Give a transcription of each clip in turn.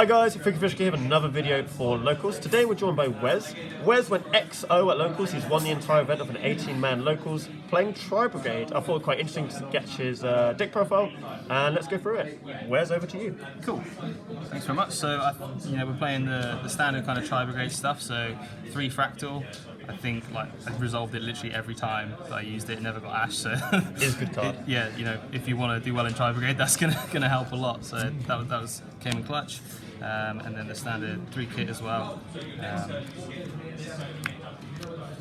Hi guys, Fishky here with another video for Locals. Today we're joined by Wes. Wes went XO at Locals. He's won the entire event of an 18-man Locals playing Tri-brigade. I thought it was quite interesting to get his deck profile, and let's go through it. Wes, over to you. Cool. Thanks very much. So, we're playing the standard kind of Tri-brigade stuff. So, 3 fractal. I think I resolved it literally every time that I used it. It never got ash, so It's a good card. If you want to do well in Tri-brigade, that's gonna help a lot. So that came in clutch, and then the standard 3 kit as well.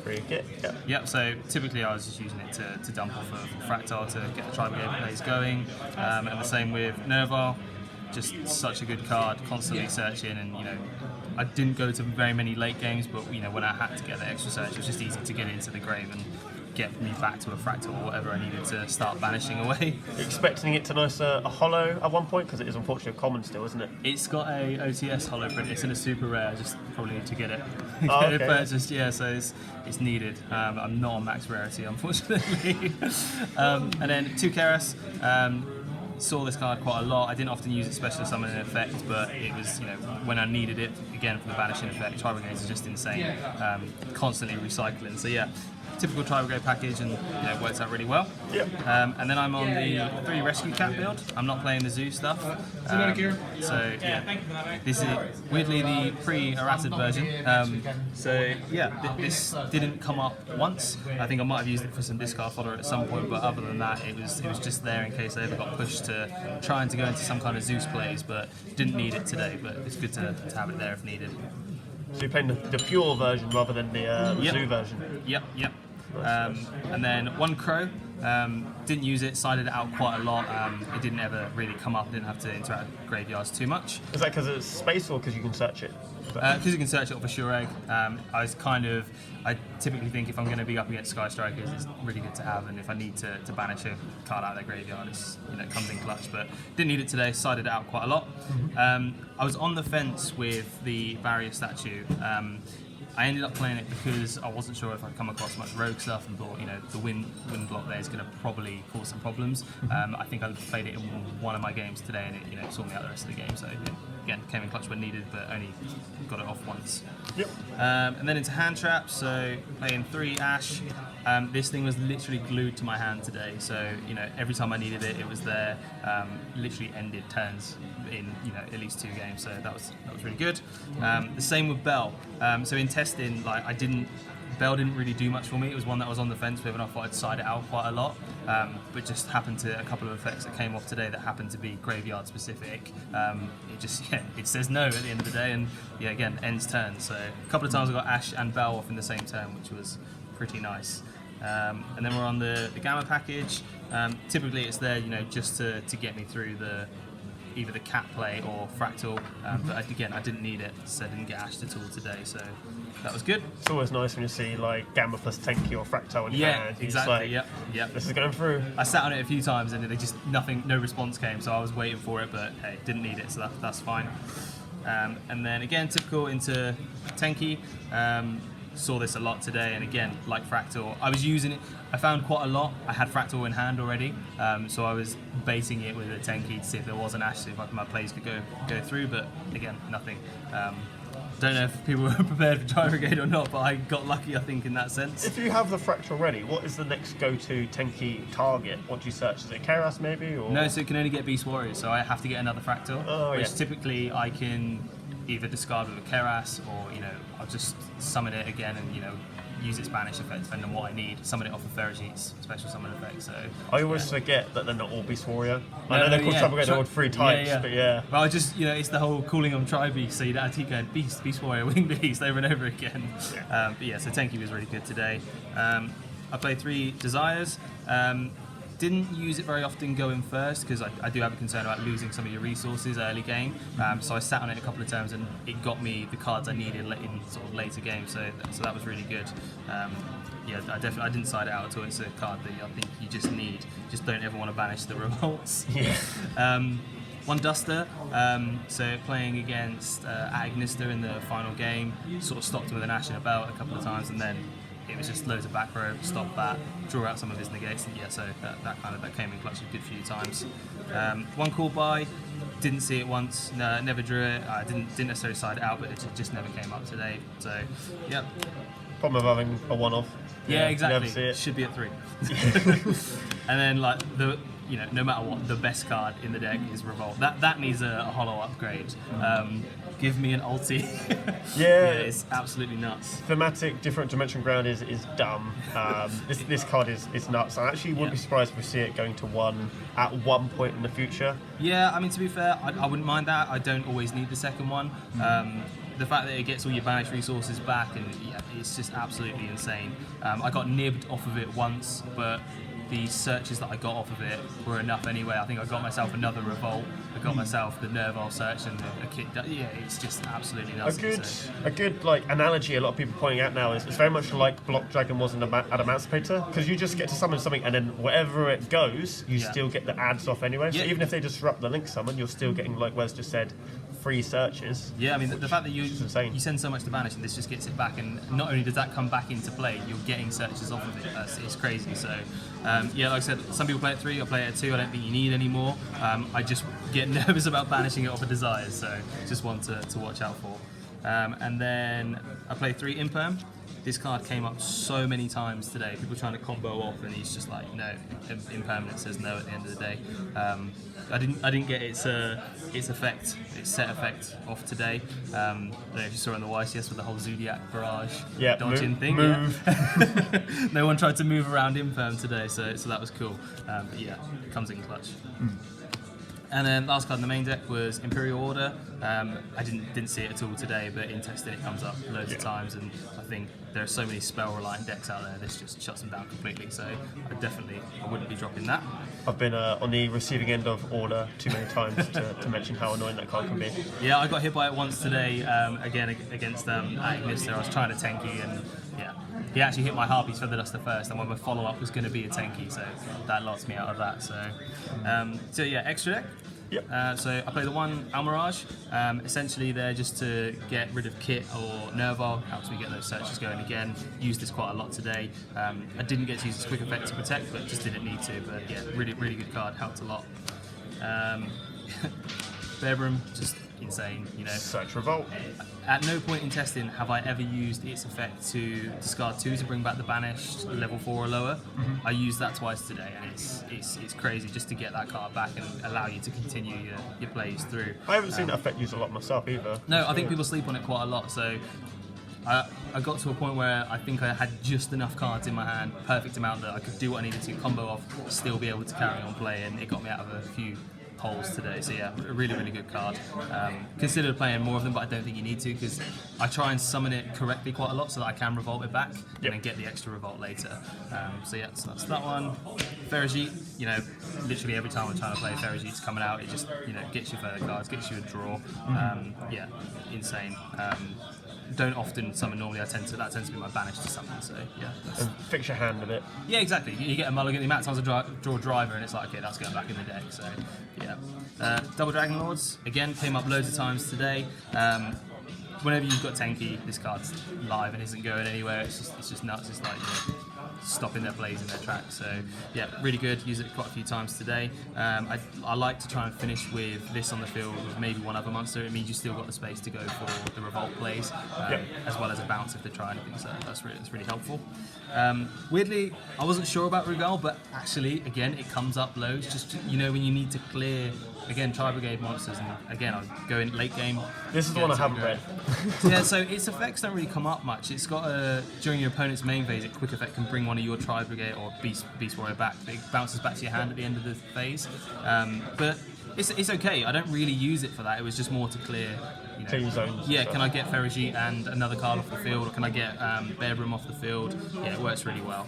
3 kit. Yeah. Yep. So typically I was just using it to dump off of fractal to get the Tri-brigade plays going, and the same with Nerval. Just such a good card, constantly searching, and I didn't go to very many late games, but when I had to get the extra search, it was just easy to get into the grave and get me back to a fractal or whatever I needed to start banishing away. You're expecting it to nice a holo at one point, because it is unfortunately a common still, isn't it? It's got a OTS holo print. It's in a super rare. I just probably need to get it. Okay. Purchased. Yeah, so it's needed. I'm not on max rarity, unfortunately. And then 2 Keras. Saw this card quite a lot. I didn't often use it special summon in effect, but it was when I needed it again for the banishing effect. Tri-brigade is just insane, constantly recycling. So yeah, typical Tri-brigade package, and it works out really well. Yep. And then I'm on the 3 rescue cat build. I'm not playing the zoo stuff. So yeah, this is weirdly the pre-errated version. This didn't come up once. I think I might have used it for some discard fodder at some point, but other than that, it was just there in case I ever got pushed to trying to go into some kind of Zeus plays, but didn't need it today. But it's good to have it there if needed. So you're playing the pure version rather than the zoo version? Yep. And then 1 crow. Didn't use it, sided it out quite a lot. It didn't ever really come up, didn't have to interact with graveyards too much. Is that because it's space or because you can search it? Because you can search it off a sure egg. I typically think if I'm going to be up against Sky Strikers, it's really good to have, and if I need to banish a card out of their graveyard, it comes in clutch. But didn't need it today, sided it out quite a lot. I was on the fence with the barrier statue. I ended up playing it because I wasn't sure if I'd come across much rogue stuff, and thought, the wind block there is going to probably cause some problems. I think I played it in one of my games today, and it saw me out the rest of the game. So again, came in clutch when needed, but only got it off once. Yep. And then into hand traps. So playing 3 ash. This thing was literally glued to my hand today. So every time I needed it, it was there. Literally ended turns in at least 2 games. So that was really good. The same with Bell. So in testing, Bell didn't really do much for me. It was one that I was on the fence with, and I thought I'd side it out quite a lot. But just happened to a couple of effects that came off today that happened to be graveyard specific. It says no at the end of the day, and again, ends turn. So a couple of times I got Ash and Bell off in the same turn, which was pretty nice. And then we're on the Gamma package. Typically it's there, just to get me through either the cat play or fractal, but I didn't need it, so I didn't get ashed at all today, so that was good. It's always nice when you see Gamma plus Tenki or fractal in your hand. Exactly. Yep. This is going through. I sat on it a few times and no response came, so I was waiting for it, but hey, didn't need it, so that's fine. And then again, typical into Tenki. Saw this a lot today, and again, like fractal, I was using it. I found quite a lot. I had fractal in hand already, so I was baiting it with a Tenki to see if there was an ash, if my plays could go through. But again, nothing. Don't know if people were prepared for Tri-brigade or not, but I got lucky, I think, in that sense. If you have the fractal ready, what is the next go-to Tenki target? What do you search? Is it Keras maybe? Or? No, so it can only get Beast Warriors, so I have to get another fractal, which typically I can either discard with a Keras, or I'll just summon it again and use its banish effect depending on what I need. Summon it off of Ferrogeet's special summon effect. So I always forget that they're not all Beast Warrior. I know they're called Tri-brigade, they're all 3 types, but yeah. Well, it's the whole calling on Tri-beast, so you don't have to keep going Beast Warrior, Wing Beast over and over again. So Tenki was really good today. I played 3 Desires. Didn't use it very often going first, because I do have a concern about losing some of your resources early game. So I sat on it a couple of turns, and it got me the cards I needed in sort of later games. So that was really good. I didn't side it out at all. It's a card that I think you just need. Just don't ever want to banish the revolts. Yeah. 1 Duster, so playing against Agnister in the final game, sort of stopped him with an Ash and a Belt a couple of times, and then it was just loads of back row, stop that, draw out some of his negates, and so that came in clutch a good few times. 1 Call By, Didn't see it once, no, never drew it. I didn't necessarily side it out, but it just never came up today. So, yep. Problem of having a one-off. Yeah, exactly. Never see it. Should be at 3. And then like no matter what, the best card in the deck is Revolt. That needs a hollow upgrade. Give me an ulti. Yeah, it's absolutely nuts. Thematic different dimension ground is dumb. This card is nuts. I actually wouldn't be surprised if we see it going to 1 at one point in the future. Yeah, I mean, to be fair, I wouldn't mind that. I don't always need the second one. The fact that it gets all your banished resources back, and yeah, it's just absolutely insane. I got nibbed off of it once, but the searches that I got off of it were enough anyway. I think I got myself another Revolt, I got myself the Nerval search and a kit. Yeah, it's just absolutely nuts. A good like analogy a lot of people are pointing out now is it's very much like Block Dragon was in Adamantipator, because you just get to summon something and then wherever it goes, you still get the ads off anyway. So even if they disrupt the link summon, you're still getting, like Wes just said, free searches. Yeah, I mean, the fact that you insane. send so much to banish and this just gets it back, and not only does that come back into play, you're getting searches off of it. It's crazy. So, yeah, like I said, some people play at 3, I play it at 2. I don't think you need any more. I just get nervous about banishing it off of Desires, so just one to watch out for. And then I play 3 Imperm. This card came up so many times today. People trying to combo off, and he's just like, no, impermanent says no at the end of the day. I didn't get its effect, its set effect off today. I don't know if you saw in the YCS with the whole Zodiac barrage dodging thing. Move. Yeah. No one tried to move around Imperm today, so that was cool. But yeah, it comes in clutch. And then last card in the main deck was Imperial Order. I didn't see it at all today, but in testing it comes up loads of times, and I think there are so many spell reliant decks out there, this just shuts them down completely. So I wouldn't be dropping that. I've been on the receiving end of Order too many times to mention how annoying that card can be. Yeah, I got hit by it once today, again against Agnes there. I was trying to tanky, and yeah, he actually hit my Harpy's Featherduster first, and when my follow-up was going to be a tanky, so that locked me out of that. So yeah, extra deck. Yep. So I play the 1 Almirage. Essentially, they're just to get rid of Kit or Nerval. Helps me get those searches going again. Used this quite a lot today. I didn't get to use this quick effect to protect, but just didn't need to. But yeah, really good card. Helped a lot. Bearbroom, just insane. You know. Search Revolt. At no point in testing have I ever used its effect to discard 2 to bring back the banished level 4 or lower. I used that twice today, and it's crazy just to get that card back and allow you to continue your plays through. I haven't seen that effect used a lot myself either. No, I think people sleep on it quite a lot. So I got to a point where I think I had just enough cards in my hand, perfect amount that I could do what I needed to, combo off, still be able to carry on play, and it got me out of a few holes today. So yeah, a really good card. Consider playing more of them, but I don't think you need to, because I try and summon it correctly quite a lot so that I can revolt it back and then get the extra revolt later. So yeah, so that's that one. Ferrigite, you know, literally every time I'm trying to play Ferrigite's coming out, it just, you know, gets you further cards, gets you a draw. Yeah, insane. Don't often summon normally. That tends to be my banish to summon. So yeah, and fix your hand a bit. Yeah, exactly. You get a mulligan. The amount of times I draw a driver, and it's like, okay, that's going back in the deck. So yeah, Double Dragon Lords again came up loads of times today. Whenever you've got Tenki, this card's live and isn't going anywhere. It's just nuts. It's like, you know, stopping their plays in their tracks. So yeah, really good. Use it quite a few times today. I like to try and finish with this on the field with maybe one other monster. It means you still got the space to go for the revolt plays, as well as a bounce if they try anything. So that's really helpful. Weirdly, I wasn't sure about Rugal, but actually, again, it comes up loads. Just, you know, when you need to clear, again, Tri-brigade monsters, and again, I'll go in late game. This is the one I haven't read. Yeah, so its effects don't really come up much. It's got during your opponent's main phase, a quick effect can bring one of your Tri-brigade or Beast Warrior back. It bounces back to your hand at the end of the phase. But it's okay. I don't really use it for that. It was just more to clear, you know, clean zones. Yeah, can I get Ferrigite and another card off the field, or can I get Bearbroom off the field? Yeah, it works really well.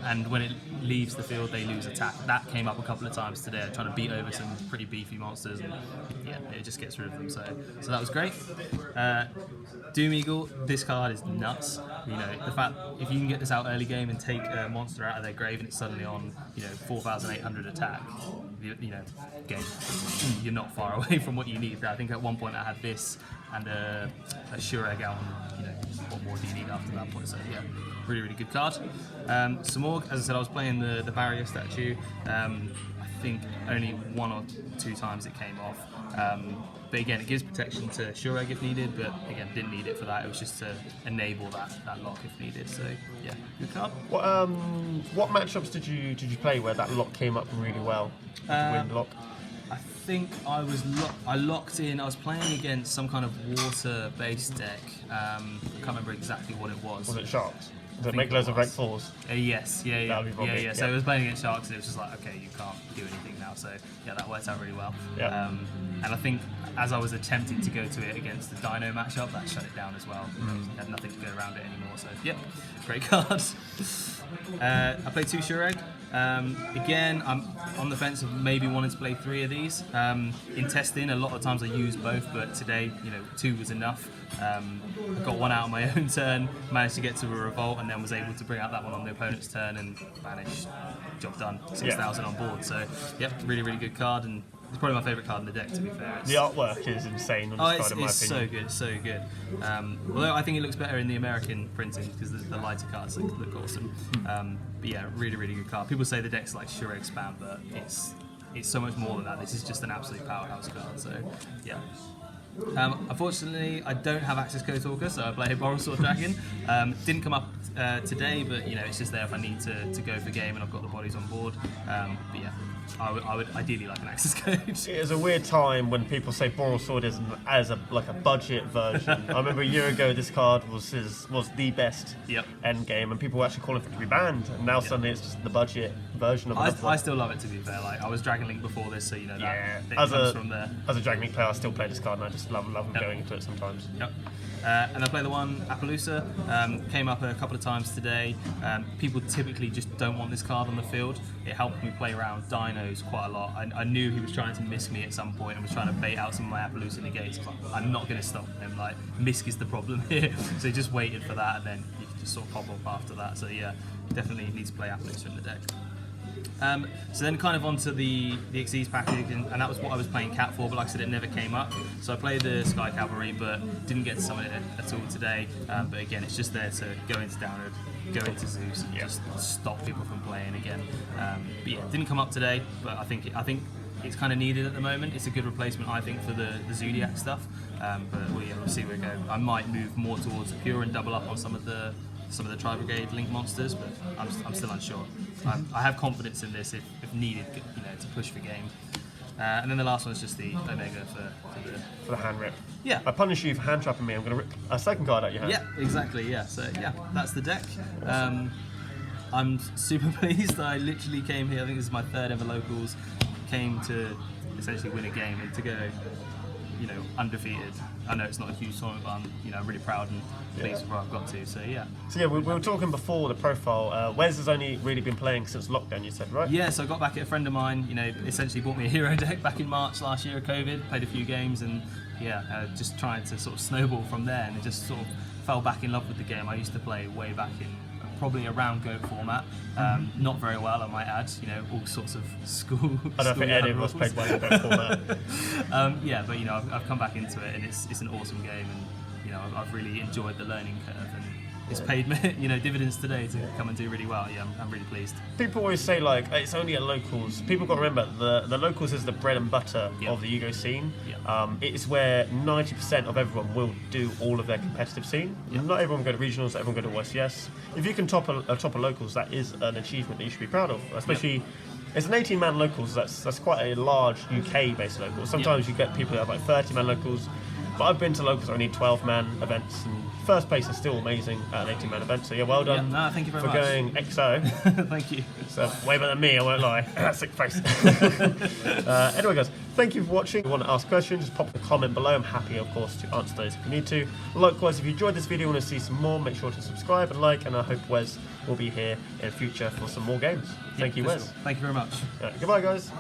And when it leaves the field, they lose attack. That came up a couple of times today, trying to beat over some pretty beefy monsters, and yeah, it just gets rid of them. So that was great. Doom Eagle, this card is nuts. You know, the fact if you can get this out early game and take a monster out of their grave and it's suddenly on, you know, 4,800 attack, you know, game, you're not far away from what you need. I think at one point I had this and a Shuregal, you know, what more do you need after that point? So yeah, really good card. Some more, as I said, I was playing the barrier statue. I think only 1 or 2 times it came off. But again, it gives protection to Shureg if needed, but again, didn't need it for that. It was just to enable that lock if needed. So yeah, good card. What matchups did you play where that lock came up really well? Wind lock. I think I locked in. I was playing against some kind of water-based deck. I can't remember exactly what it was. Was it Sharks? Does it make loads of rank 4s? Yes, yeah. Yeah. So I was playing against Sharks, and it was just like, okay, you can't do anything now. So yeah, that worked out really well. Yeah. And I think as I was attempting to go to it against the Dino matchup, that shut it down as well. I had nothing to go around it anymore. So yep, great card. I played 2 Shureg. Again, I'm on the fence of maybe wanting to play 3 of these. In testing, a lot of times I use both, but today, 2 was enough. I got 1 out on my own turn, managed to get to a revolt, and then was able to bring out that one on the opponent's turn and managed. Job done. 6,000 on board. So, yep, really, really good card, and it's probably my favourite card in the deck, to be fair. The artwork is insane on this card, in my opinion. It's so good. Although I think it looks better in the American printing because the lighter cards look awesome. But yeah, really, really good card. People say the deck's like Shureg spam, but it's so much more than that. This is just an absolute powerhouse card. So yeah. Unfortunately, I don't have access code talker, so I play Borrelsword Dragon. Didn't come up today, but it's just there if I need to go for game and I've got the bodies on board. But yeah, I would ideally like an access code. It is a weird time when people say Borrelsword is as a budget version. I remember a year ago this card was the best end game, and people were actually calling for it to be banned. And now suddenly it's just the budget version of it. I still love it, to be fair. Like I was Dragon Link before this, so that it as comes from there. As a Dragon Link player, I still play this card, and I just love going into it sometimes. Yep. And I play the one Appaloosa. Came up a couple of times today. People typically just don't want this card on the field. It helped me play around dinos quite a lot. I knew he was trying to miss me at some point and was trying to bait out some of my Appaloosa negates. I'm not going to stop him. Like, Misk is the problem here. So he just waited for that, and then you can just sort of pop up after that. So yeah, definitely need to play Appaloosa in the deck. So then kind of onto the Xyz package, and that was what I was playing Cat for, but like I said, it never came up. So I played the Sky Cavalry, but didn't get to summon it at all today. But again, it's just there to go into Downward, go into Zeus, and just stop people from playing again. But yeah, didn't come up today, but I think it's kind of needed at the moment. It's a good replacement, I think, for the Zodiac stuff. But we'll see where we go. I might move more towards Pure and double up on some of the Tri-brigade Link monsters, but I'm still unsure. I have confidence in this if needed, to push for game. And then the last one is just the Omega for the hand rip. Yeah. I punish you for hand trapping me. I'm going to rip a second card out your hand. Yeah, exactly. Yeah. So yeah, that's the deck. I'm super pleased. I literally came here. I think this is my 3rd ever locals. Came to essentially win a game and to go, undefeated. I know it's not a huge tournament, but I'm really proud and pleased with where I've got to. So yeah. So yeah, we were talking before the profile. Wes has only really been playing since lockdown, you said, right? Yeah. So I got back at a friend of mine. Essentially bought me a hero deck back in March last year of COVID. Played a few games and just trying to sort of snowball from there, and it just sort of fell back in love with the game. I used to play way back in probably a round goat format. Not very well, I might add. All sorts of school. I don't think any of us played well in goat format. But I've come back into it, and it's an awesome game, and I've really enjoyed the learning curve, and it's paid me dividends today to come and do really well. Yeah, I'm really pleased. People always say it's only at locals. People got to remember the locals is the bread and butter of the Yugioh scene. It's where 90% of everyone will do all of their competitive scene. Not everyone will go to regionals, not everyone will go to OTS. If you can top a locals, that is an achievement that you should be proud of. Especially, it's an 18-man locals. That's quite a large UK-based locals. Sometimes you get people that have 30-man locals. But I've been to locals that only 12-man events, and first place is still amazing at an 18-man event. So yeah, well done. Thank you very much for going XO. Thank you. So way better than me, I won't lie. Sick face. Anyway, guys, thank you for watching. If you want to ask questions, just pop a comment below. I'm happy, of course, to answer those if you need to. Likewise, if you enjoyed this video and want to see some more, make sure to subscribe and like. And I hope Wes will be here in the future for some more games. Thank you, Wes. Thank you very much. Goodbye, guys.